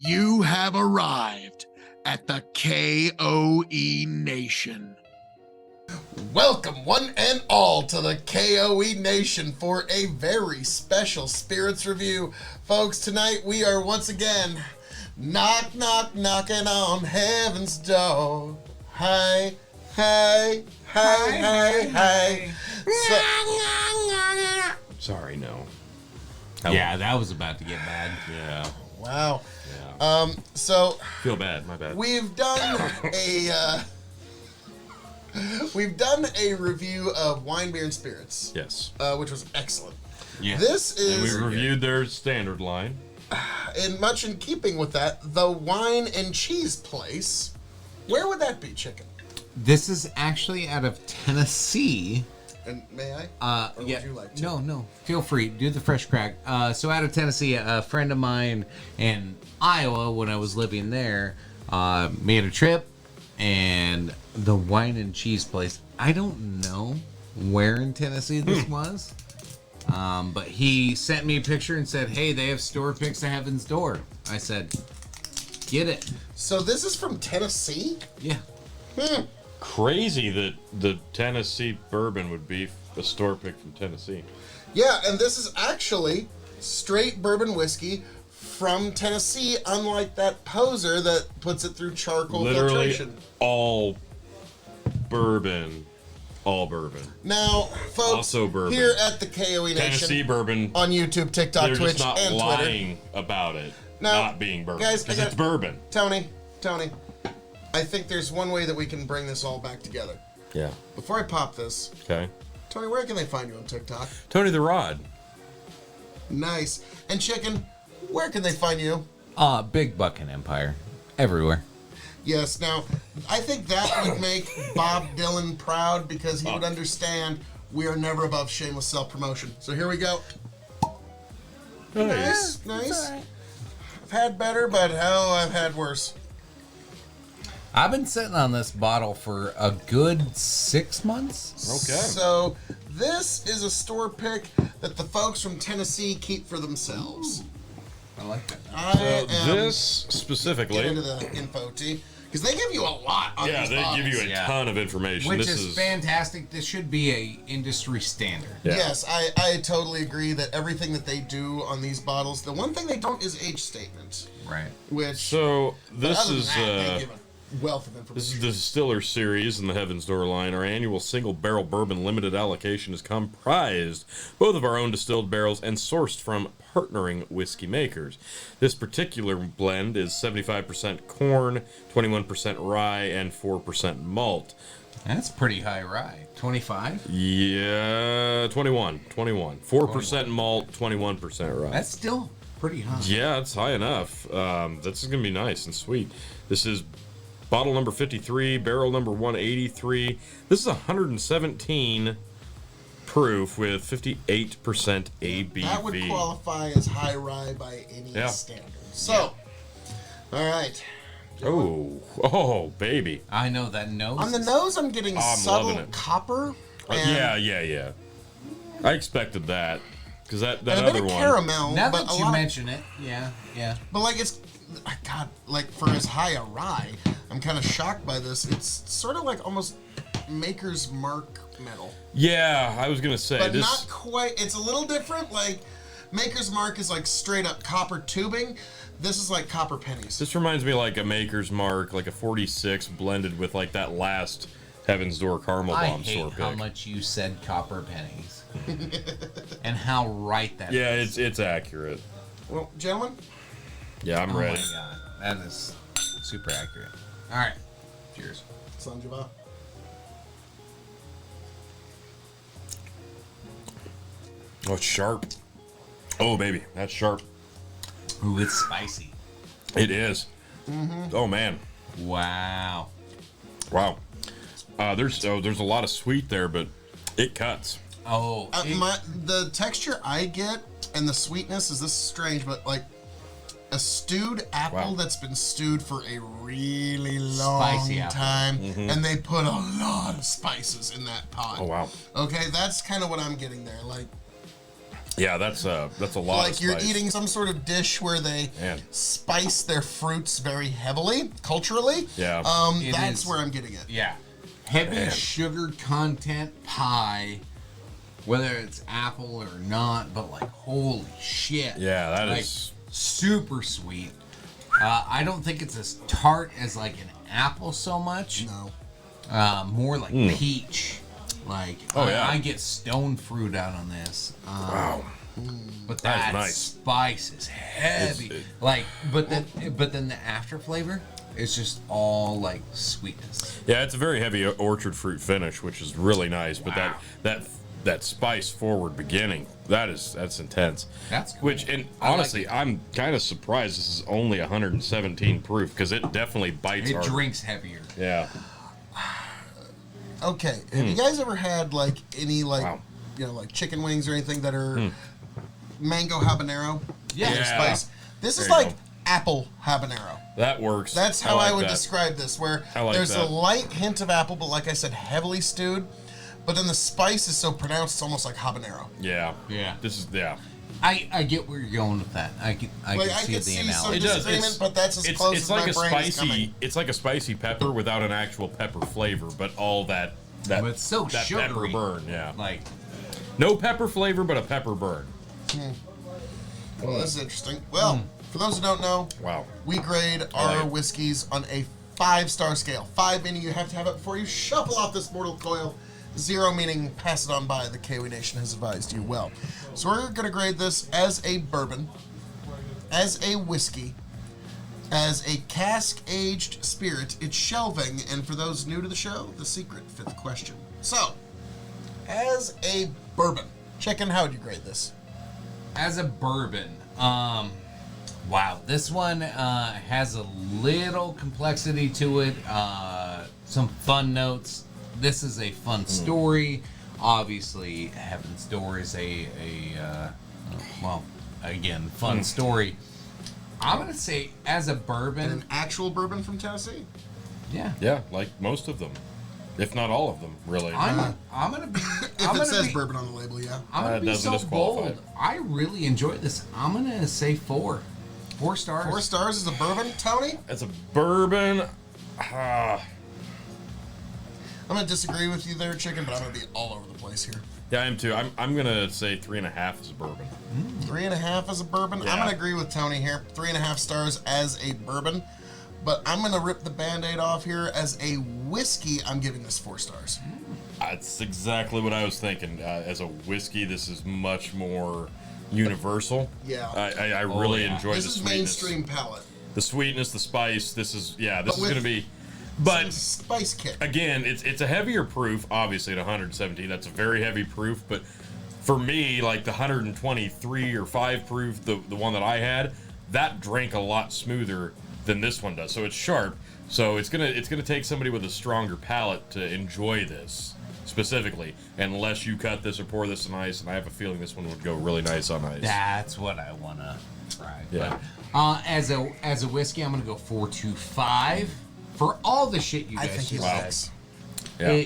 You have arrived at the K.O.E. Nation. Welcome, one and all, to the K.O.E. Nation for a very special Spirits review. Folks, tonight we are once again knocking on heaven's door. Hey, hey, hey, hey, hey. Sorry, no. Yeah, that was about to get bad. Yeah. Wow. Yeah. So Feel bad. My bad. we've done a review of Wine, Beer, and Spirits. Yes. Which was excellent. Yeah. This And is we reviewed their standard line. much in keeping with that, the Wine and Cheese place. Where would that be, Chicken? This is actually out of Tennessee. And may I? Or Yeah. would you like to? No. Feel free. Do the fresh crack. So out of Tennessee, a friend of mine in Iowa, when I was living there, made a trip, and the Wine and Cheese place. I don't know where in Tennessee this was, but he sent me a picture and said, "Hey, they have store picks to Heaven's Door." I said, "Get it." So this is from Tennessee? Yeah. Crazy that the Tennessee bourbon would be a store pick from Tennessee. Yeah, and this is actually straight bourbon whiskey from Tennessee, unlike that poser that puts it through charcoal Literally filtration. all bourbon. All bourbon. Now, folks, Also bourbon. here at the KOE Tennessee Nation, bourbon. on YouTube, TikTok, They're Twitch, just not and Twitter. lying about it Now, not being bourbon. guys, Because it's bourbon. Tony, I think there's one way that we can bring this all back together. Yeah. Before I pop this, Okay. Tony, where can they find you on TikTok? Tony the Rod. Nice. And Chicken, where can they find you? Big Bucking Empire. Everywhere. Yes, now, I think that would make Bob Dylan proud because he would understand we are never above shameless self-promotion. So here we go. Nice. I've had better, but hell, I've had worse. I've been sitting on this bottle for a good 6 months. Okay. So this is a store pick that the folks from Tennessee keep for themselves. I like that. I So am this get specifically. into the info, T, because they give you a lot on Yeah, these they give you bottles. a Yeah. ton of information. Which this is fantastic. This should be a industry standard. Yeah. Yes, I totally agree that everything that they do on these bottles, the one thing they don't is age statements, Right. which So this other than is that, they give a wealth of information. this is the Distiller Series in the Heaven's Door line. Our annual single barrel bourbon limited allocation is comprised both of our own distilled barrels and sourced from partnering whiskey makers. This particular blend is 75% corn, 21% rye, and 4% malt. That's pretty high rye. 25? Yeah, 21. 4% malt, 21% rye. That's still pretty high. Yeah, it's high enough. This is going to be nice and sweet. This is bottle number 53, barrel number 183. This is 117 proof with 58% ABV. That would qualify as high rye by any Yeah. standard. So, all right. Oh, baby. I know that nose. On the nose, I'm getting I'm subtle loving it. copper. And Yeah. I expected that. Because that and a other bit of one. caramel, Now but that a you lot. mention it, yeah. But like it's, God, like for as high a rye, I'm kind of shocked by this. It's sort of like almost Maker's Mark metal, Yeah, I was going to say. but this. not quite. It's a little different. Like Maker's Mark is like straight up copper tubing. This is like copper pennies. This reminds me like a Maker's Mark, like a 46 blended with like that last Heaven's Door Caramel I Bomb store hate how pick. much you said copper pennies. And how right that Yeah, is. it's accurate. Well, gentlemen, Yeah, I'm Oh ready. my god. That is super accurate. Alright. Cheers. Sanjava. Oh, it's sharp. Oh, baby, that's sharp. Ooh, it's spicy. It is. Oh man, Wow. wow. There's a lot of sweet there, but it cuts. Oh, The texture I get and the sweetness is this strange, but like a stewed apple Wow. that's been stewed for a really long Spicy apple. time, and they put a lot of spices in that pot. Oh wow. Okay, that's kind of what I'm getting there. Like, Yeah, that's a lot. Like of you're spice. eating some sort of dish where they Man. spice their fruits very heavily, culturally. Yeah. It That's is. where I'm getting it. Yeah. Heavy Man. sugar content pie, whether it's apple or not, but like holy shit. Yeah, that like, is- super sweet. I don't think it's as tart as like an apple so much. No. More like peach. Like Oh, yeah. I get stone fruit out on this. Wow. But That is that nice. spice is heavy. It's- but then the after flavor is just all like sweetness. Yeah, it's a very heavy orchard fruit finish, which is really nice. But Wow. that spice forward beginning, that's intense. That's cool. Which, and honestly, I'm kind of surprised this is only 117 proof because it definitely bites. It hard. drinks heavier. Yeah. Okay. Have you guys ever had like any like Wow. like chicken wings or anything that are mango habanero? Yeah. Their Yeah. Spice. This There is you like go. apple habanero. That works. That's how I, like would that. describe this, where I like there's a that. light hint of apple, but like I said, heavily stewed. But then the spice is so pronounced, it's almost like habanero. Yeah. Yeah. This is I get where you're going with that. I can Like, I see could the see analogy. some It does. disagreement, but that's as close it's as like my a brain is spicy. coming. It's like a spicy pepper without an actual pepper flavor, but all that But it's so that pepper sugary. burn. Yeah. Like No pepper flavor, but a pepper burn. Well, this is interesting. Well, for those who don't know, Wow. we grade I like our it. whiskeys on a 5-star scale. 5 meaning you have to have it before you shuffle off this mortal coil. 0 meaning pass it on by. The K.O.E Nation has advised you well. So we're going to grade this as a bourbon, as a whiskey, as a cask-aged spirit. It's shelving, and for those new to the show, the secret 5th question. So, as a bourbon, Chicken, how would you grade this? as a bourbon, wow, this one has a little complexity to it. Some fun notes. This is a fun story. Obviously, Heaven's Door is well, again, fun story. I'm gonna say as a And bourbon, an actual bourbon from Tennessee? yeah. Yeah, like most of them, if not all of them, really. I'm gonna be. If I'm it gonna says be, bourbon on the label, yeah. I'm gonna It be doesn't so disqualify bold. it. I really enjoyed this. I'm gonna say 4 stars. 4 stars is a bourbon, Tony? As a bourbon, I'm going to disagree with you there, Chicken, but I'm going to be all over the place here. yeah, I am too. I'm gonna say 3.5 as a bourbon. 3.5 as a bourbon. I'm Yeah. going to agree with Tony here. 3.5 stars as a bourbon. But I'm going to rip the Band-Aid off here. As a whiskey, I'm giving this 4 stars. That's exactly what I was thinking. As a whiskey, this is much more universal. Yeah. I really yeah. enjoy This the is sweetness. mainstream palate. The sweetness, the spice. This is this But is with gonna be. Some But spice kick. again, it's a heavier proof. Obviously, at 117, that's a very heavy proof. But for me, like the 123 or 5 proof, the one that I had, that drank a lot smoother than this one does. So it's sharp. So it's gonna take somebody with a stronger palate to enjoy this specifically, unless you cut this or pour this on ice. And I have a feeling this one would go really nice on ice. That's what I wanna try. Yeah. But, as a whiskey, I'm gonna go 4.25 for all the shit you I guys think he just Wow. likes. Yeah.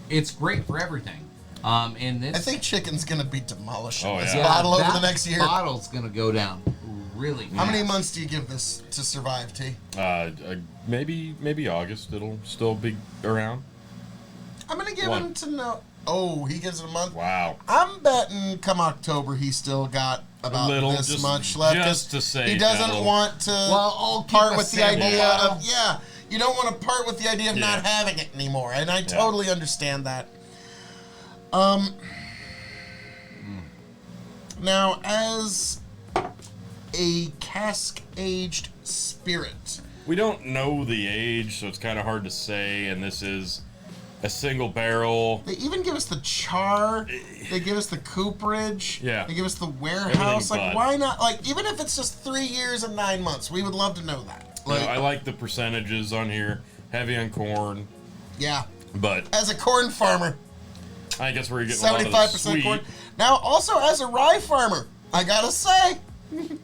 It's great for everything. And this I think Chicken's going to be demolishing Oh, this yeah. bottle over that the next year. Bottle's gonna go down really fast. How many months do you give this to survive, T? Maybe August. It'll still be around. I'm going to give 1. him to no. Oh, he gives it a month? Wow. I'm betting come October he still got about little, this just- much left. 'cause just to say he doesn't that'll- want to I'll keep part a with the sample idea bottle. of you don't want to part with the idea of not Yeah. having it anymore, and I totally understand that. Now as a cask-aged spirit, We don't know the age, so it's kind of hard to say. And this is a single barrel. they even give us the char, they give us the cooperage, Yeah. they give us the warehouse. Everything Like, bud. why not? Like, even if it's just 3 years and 9 months, we would love to know that. You know, Like, I like the percentages on here. Heavy on corn, yeah. but As a corn farmer, I guess we're getting a lot of the 75% sweet. corn. Now, also as a rye farmer, I gotta say,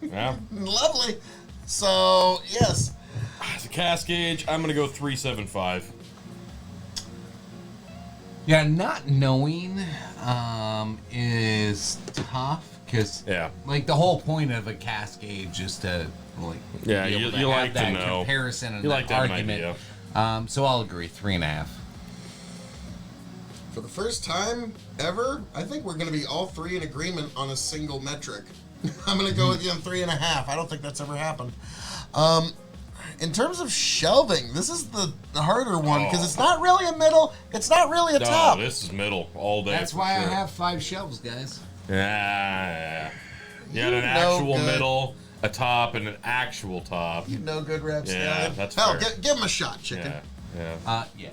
Yeah. lovely. So, yes. As a cask age, I'm gonna go 3.75. Yeah, not knowing is tough Because Yeah. like the whole point of a cask age is to like Yeah, be able you to have like to that know. comparison and You that like to have an argument. idea. So I'll agree 3.5. For the first time ever, I think we're going to be all three in agreement on a single metric. I'm going to go with you on 3.5. I don't think that's ever happened. In terms of shelving, this is the harder one because it's not really a middle. It's not really a No, top. this is middle all day. That's for why sure. I have 5 shelves, guys. Yeah. You had an know actual good. middle, a top, and an actual top. You know good reps. Yeah, that's Hell, fair. give him a shot, chicken. Yeah. Yeah.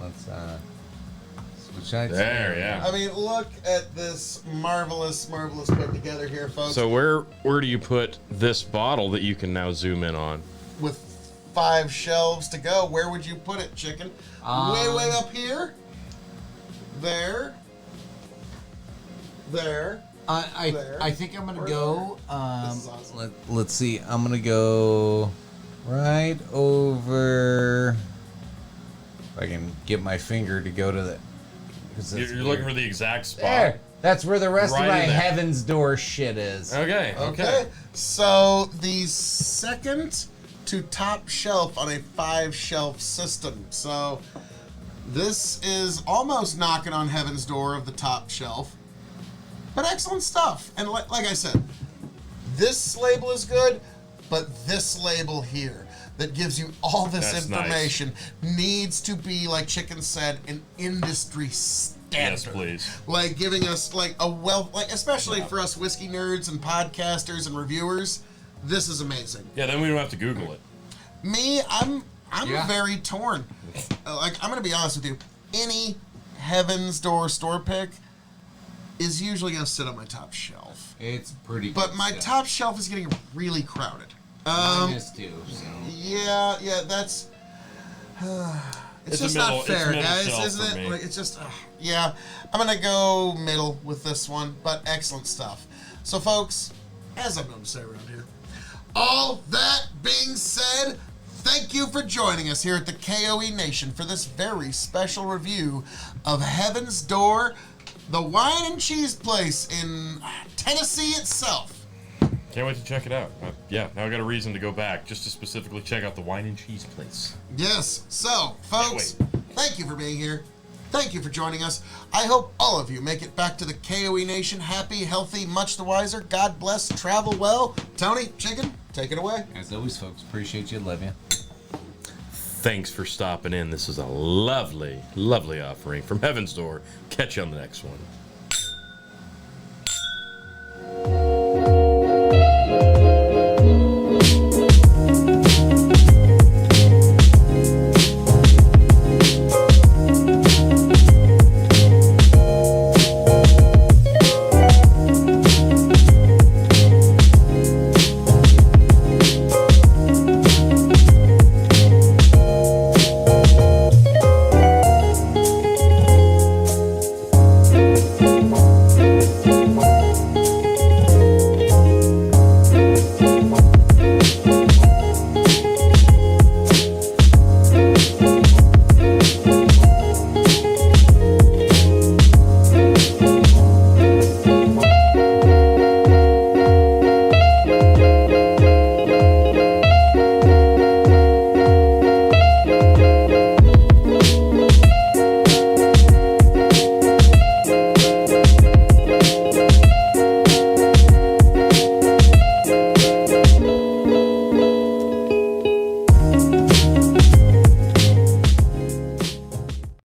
Let's switch sides. There, yeah. I mean, look at this marvelous put together here, folks. So where do you put this bottle that you can now zoom in on? With 5 shelves to go, where would you put it, chicken? Way up here. There. There. There. I think I'm gonna Or go. This is awesome. Let's see. I'm gonna go right over. If I can get my finger to go to the. You're looking for the exact spot. There. That's where the rest Right of my in there. Heaven's Door shit is. Okay. Okay. So the second to top shelf on a 5-shelf system. So this is almost knocking on Heaven's Door of the top shelf. But excellent stuff. And like I said, this label is good, but this label here that gives you all this That's information needs to be, like Chicken said, an industry standard. Yes, please. Like giving us like a wealth, like especially for us whiskey nerds and podcasters and reviewers, this is amazing. Yeah, then we don't have to Google it. Me, I'm Yeah. very torn. Like I'm gonna be honest with you, any Heaven's Door store pick is usually gonna sit on my top shelf. It's pretty. But good my stuff. top shelf is getting really crowded. Mine is too. So. Yeah, that's. It's just a middle- not it's fair, middle guys, shelf isn't for it? me. Like, it's just, yeah. I'm gonna go middle with this one, but excellent stuff. So, folks, as I'm known to say around here, all that being said, thank you for joining us here at the K.O.E. Nation for this very special review of Heaven's Door, the wine and cheese place in Tennessee itself. Can't wait to check it out. Yeah, now I got a reason to go back just to specifically check out the wine and cheese place. Yes. So, folks, thank you for being here. Thank you for joining us. I hope all of you make it back to the KOE Nation happy, healthy, much the wiser. God bless. Travel well. Tony, Chicken, take it away. As always, folks, appreciate you. Love you. Thanks for stopping in. This is a lovely, lovely offering from Heaven's Door. Catch you on the next one.